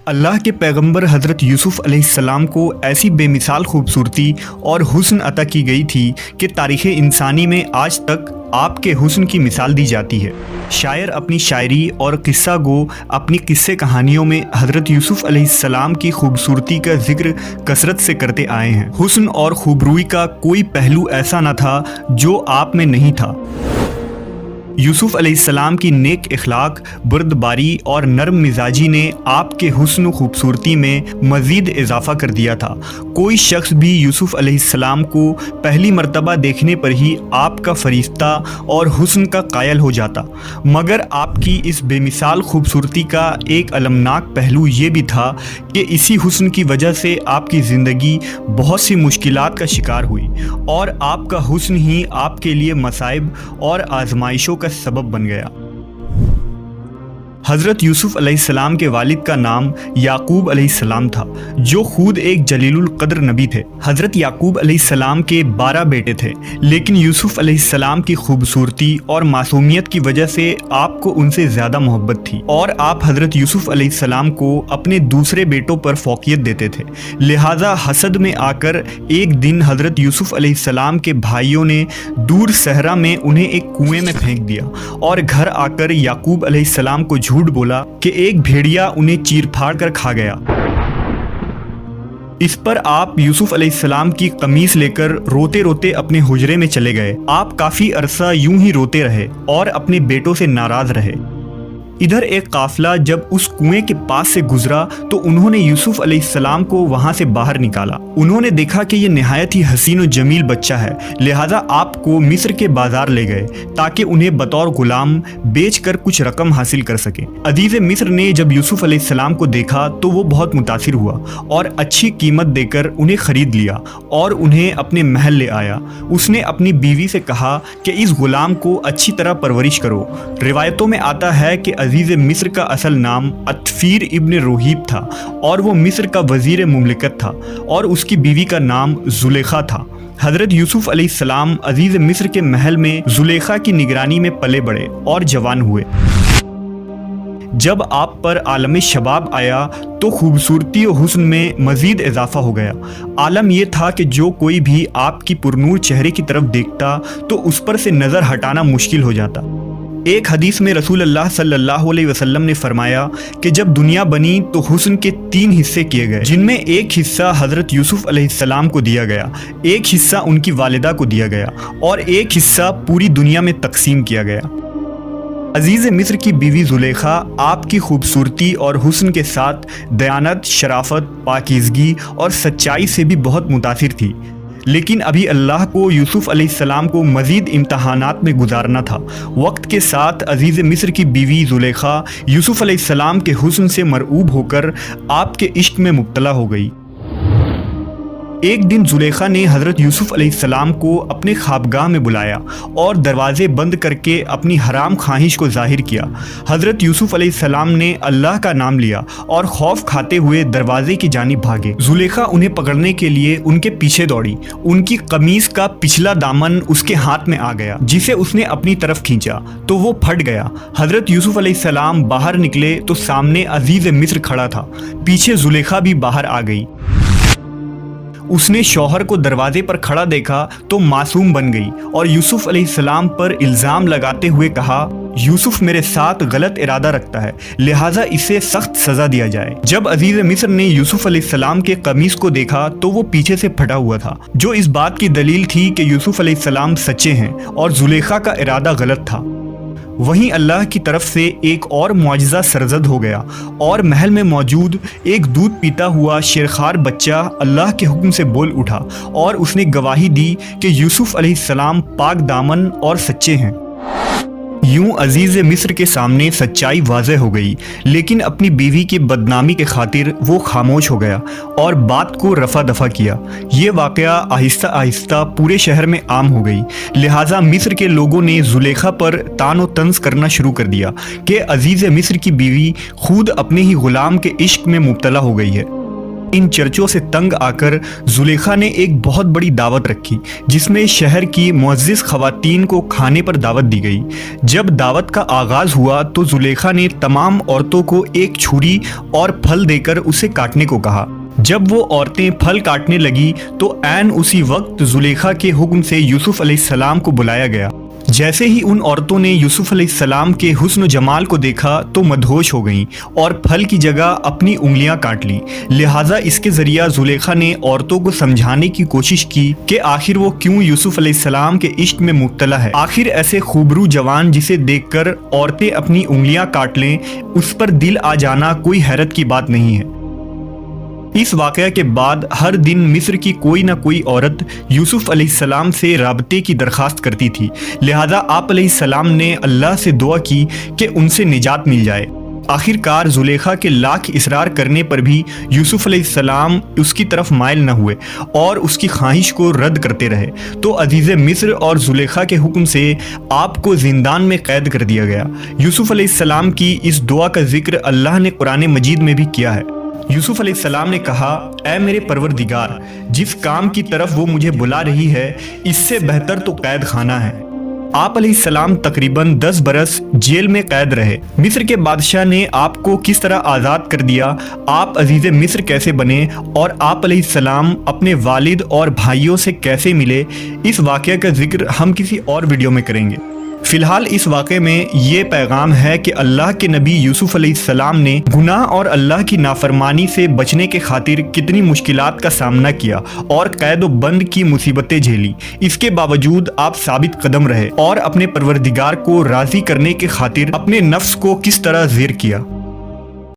اللہ کے پیغمبر حضرت یوسف علیہ السلام کو ایسی بے مثال خوبصورتی اور حسن عطا کی گئی تھی کہ تاریخ انسانی میں آج تک آپ کے حسن کی مثال دی جاتی ہے۔ شاعر اپنی شاعری اور قصہ گو اپنی قصے کہانیوں میں حضرت یوسف علیہ السلام کی خوبصورتی کا ذکر کثرت سے کرتے آئے ہیں۔ حسن اور خوبروئی کا کوئی پہلو ایسا نہ تھا جو آپ میں نہیں تھا۔ یوسف علیہ السلام کی نیک اخلاق، بردباری اور نرم مزاجی نے آپ کے حسن و خوبصورتی میں مزید اضافہ کر دیا تھا۔ کوئی شخص بھی یوسف علیہ السلام کو پہلی مرتبہ دیکھنے پر ہی آپ کا فرشتہ اور حسن کا قائل ہو جاتا، مگر آپ کی اس بے مثال خوبصورتی کا ایک المناک پہلو یہ بھی تھا کہ اسی حسن کی وجہ سے آپ کی زندگی بہت سی مشکلات کا شکار ہوئی اور آپ کا حسن ہی آپ کے لیے مصائب اور آزمائشوں کا سبب بن گیا۔ حضرت یوسف علیہ السلام کے والد کا نام یعقوب علیہ السلام تھا، جو خود ایک جلیل القدر نبی تھے۔ حضرت یعقوب علیہ السلام کے 12 بیٹے تھے، لیکن یوسف علیہ السلام کی خوبصورتی اور معصومیت کی وجہ سے آپ کو ان سے زیادہ محبت تھی اور آپ حضرت یوسف علیہ السلام کو اپنے دوسرے بیٹوں پر فوقیت دیتے تھے۔ لہٰذا حسد میں آ کر ایک دن حضرت یوسف علیہ السلام کے بھائیوں نے دور صحرا میں انہیں ایک کنویں میں پھینک دیا اور گھر آ کر یعقوب علیہ السلام کو جھوٹ بولا کہ ایک بھیڑیا انہیں چیر پھاڑ کر کھا گیا۔ اس پر آپ یوسف علیہ السلام کی قمیص لے کر روتے روتے اپنے حجرے میں چلے گئے۔ آپ کافی عرصہ یوں ہی روتے رہے اور اپنے بیٹوں سے ناراض رہے۔ ادھر ایک قافلہ جب اس کنویں کے پاس سے گزرا تو انہوں نے یوسف علیہ السلام کو وہاں سے باہر نکالا۔ انہوں نے دیکھا کہ یہ نہایت ہی حسین و جمیل بچہ ہے، لہٰذا آپ کو مصر کے بازار لے گئے تاکہ انہیں بطور غلام بیچ کر کچھ رقم حاصل کر سکیں۔ عزیز مصر نے جب یوسف علیہ السلام کو دیکھا تو وہ بہت متاثر ہوا اور اچھی قیمت دے کر انہیں خرید لیا اور انہیں اپنے محل لے آیا۔ اس نے اپنی بیوی سے کہا کہ اس غلام کو اچھی طرح پرورش کرو۔ روایتوں میں آتا ہے کہ عزیز مصر کا اصل نام عطفیر ابن روہیب تھا اور وہ مصر کا وزیر مملکت تھا اور اس کی بیوی کا نام زلیخا تھا۔ حضرت یوسف علیہ السلام عزیز مصر کے محل میں زلیخا کی نگرانی میں پلے بڑھے اور جوان ہوئے۔ جب آپ پر عالم شباب آیا تو خوبصورتی و حسن میں مزید اضافہ ہو گیا۔ عالم یہ تھا کہ جو کوئی بھی آپ کی پرنور چہرے کی طرف دیکھتا تو اس پر سے نظر ہٹانا مشکل ہو جاتا۔ ایک حدیث میں رسول اللہ صلی اللہ علیہ وسلم نے فرمایا کہ جب دنیا بنی تو حسن کے 3 حصے کیے گئے، جن میں ایک حصہ حضرت یوسف علیہ السلام کو دیا گیا، ایک حصہ ان کی والدہ کو دیا گیا اور ایک حصہ پوری دنیا میں تقسیم کیا گیا۔ عزیز مصر کی بیوی زلیخا آپ کی خوبصورتی اور حسن کے ساتھ دیانت، شرافت، پاکیزگی اور سچائی سے بھی بہت متاثر تھی، لیکن ابھی اللہ کو یوسف علیہ السلام کو مزید امتحانات میں گزارنا تھا۔ وقت کے ساتھ عزیز مصر کی بیوی زلیخا یوسف علیہ السلام کے حسن سے مرعوب ہو کر آپ کے عشق میں مبتلا ہو گئی۔ ایک دن زلیخا نے حضرت یوسف علیہ السلام کو اپنے خوابگاہ میں بلایا اور دروازے بند کر کے اپنی حرام خواہش کو ظاہر کیا۔ حضرت یوسف علیہ السلام نے اللہ کا نام لیا اور خوف کھاتے ہوئے دروازے کی جانب بھاگے۔ زلیخا انہیں پکڑنے کے لیے ان کے پیچھے دوڑی۔ ان کی قمیص کا پچھلا دامن اس کے ہاتھ میں آ گیا، جسے اس نے اپنی طرف کھینچا تو وہ پھٹ گیا۔ حضرت یوسف علیہ السلام باہر نکلے تو سامنے عزیز مصر کھڑا تھا، پیچھے زلیخا بھی باہر آ گئی۔ اس نے شوہر کو دروازے پر کھڑا دیکھا تو معصوم بن گئی اور یوسف علیہ السلام پر الزام لگاتے ہوئے کہا، یوسف میرے ساتھ غلط ارادہ رکھتا ہے، لہٰذا اسے سخت سزا دیا جائے۔ جب عزیز مصر نے یوسف علیہ السلام کے قمیص کو دیکھا تو وہ پیچھے سے پھٹا ہوا تھا، جو اس بات کی دلیل تھی کہ یوسف علیہ السلام سچے ہیں اور زلیخا کا ارادہ غلط تھا۔ وہیں اللہ کی طرف سے ایک اور معجزہ سرزد ہو گیا اور محل میں موجود ایک دودھ پیتا ہوا شیرخوار بچہ اللہ کے حکم سے بول اٹھا اور اس نے گواہی دی کہ یوسف علیہ السلام پاک دامن اور سچے ہیں۔ یوں عزیز مصر کے سامنے سچائی واضح ہو گئی، لیکن اپنی بیوی کی بدنامی کے خاطر وہ خاموش ہو گیا اور بات کو رفع دفع کیا۔ یہ واقعہ آہستہ آہستہ پورے شہر میں عام ہو گئی، لہٰذا مصر کے لوگوں نے زلیخا پر طعن و طنز کرنا شروع کر دیا کہ عزیز مصر کی بیوی خود اپنے ہی غلام کے عشق میں مبتلا ہو گئی ہے۔ ان چرچوں سے تنگ آ کر زلیخا نے ایک بہت بڑی دعوت رکھی جس میں شہر کی معزز خواتین کو کھانے پر دعوت دی گئی۔ جب دعوت کا آغاز ہوا تو زلیخا نے تمام عورتوں کو ایک چھری اور پھل دے کر اسے کاٹنے کو کہا۔ جب وہ عورتیں پھل کاٹنے لگی تو عین اسی وقت زلیخا کے حکم سے یوسف علیہ السلام کو بلایا گیا۔ جیسے ہی ان عورتوں نے یوسف علیہ السلام کے حسن و جمال کو دیکھا تو مدہوش ہو گئیں اور پھل کی جگہ اپنی انگلیاں کاٹ لیں۔ لہٰذا اس کے ذریعہ زلیخا نے عورتوں کو سمجھانے کی کوشش کی کہ آخر وہ کیوں یوسف علیہ السلام کے عشق میں مبتلا ہے۔ آخر ایسے خوبرو جوان جسے دیکھ کر عورتیں اپنی انگلیاں کاٹ لیں، اس پر دل آ جانا کوئی حیرت کی بات نہیں ہے۔ اس واقعہ کے بعد ہر دن مصر کی کوئی نہ کوئی عورت یوسف علیہ السلام سے رابطے کی درخواست کرتی تھی، لہذا آپ علیہ السلام نے اللہ سے دعا کی کہ ان سے نجات مل جائے۔ آخر کار زلیخا کے لاکھ اصرار کرنے پر بھی یوسف علیہ السلام اس کی طرف مائل نہ ہوئے اور اس کی خواہش کو رد کرتے رہے، تو عزیز مصر اور زلیخا کے حکم سے آپ کو زندان میں قید کر دیا گیا۔ یوسف علیہ السلام کی اس دعا کا ذکر اللہ نے قرآن مجید میں بھی کیا ہے۔ یوسف علیہ السلام نے کہا، اے میرے پروردگار، جس کام کی طرف وہ مجھے بلا رہی ہے اس سے بہتر تو قید خانہ ہے۔ آپ علیہ السلام تقریباً 10 برس جیل میں قید رہے۔ مصر کے بادشاہ نے آپ کو کس طرح آزاد کر دیا، آپ عزیز مصر کیسے بنے اور آپ علیہ السلام اپنے والد اور بھائیوں سے کیسے ملے، اس واقعہ کا ذکر ہم کسی اور ویڈیو میں کریں گے۔ فی الحال اس واقعے میں یہ پیغام ہے کہ اللہ کے نبی یوسف علیہ السلام نے گناہ اور اللہ کی نافرمانی سے بچنے کے خاطر کتنی مشکلات کا سامنا کیا اور قید و بند کی مصیبتیں جھیلی۔ اس کے باوجود آپ ثابت قدم رہے اور اپنے پروردگار کو راضی کرنے کے خاطر اپنے نفس کو کس طرح زیر کیا۔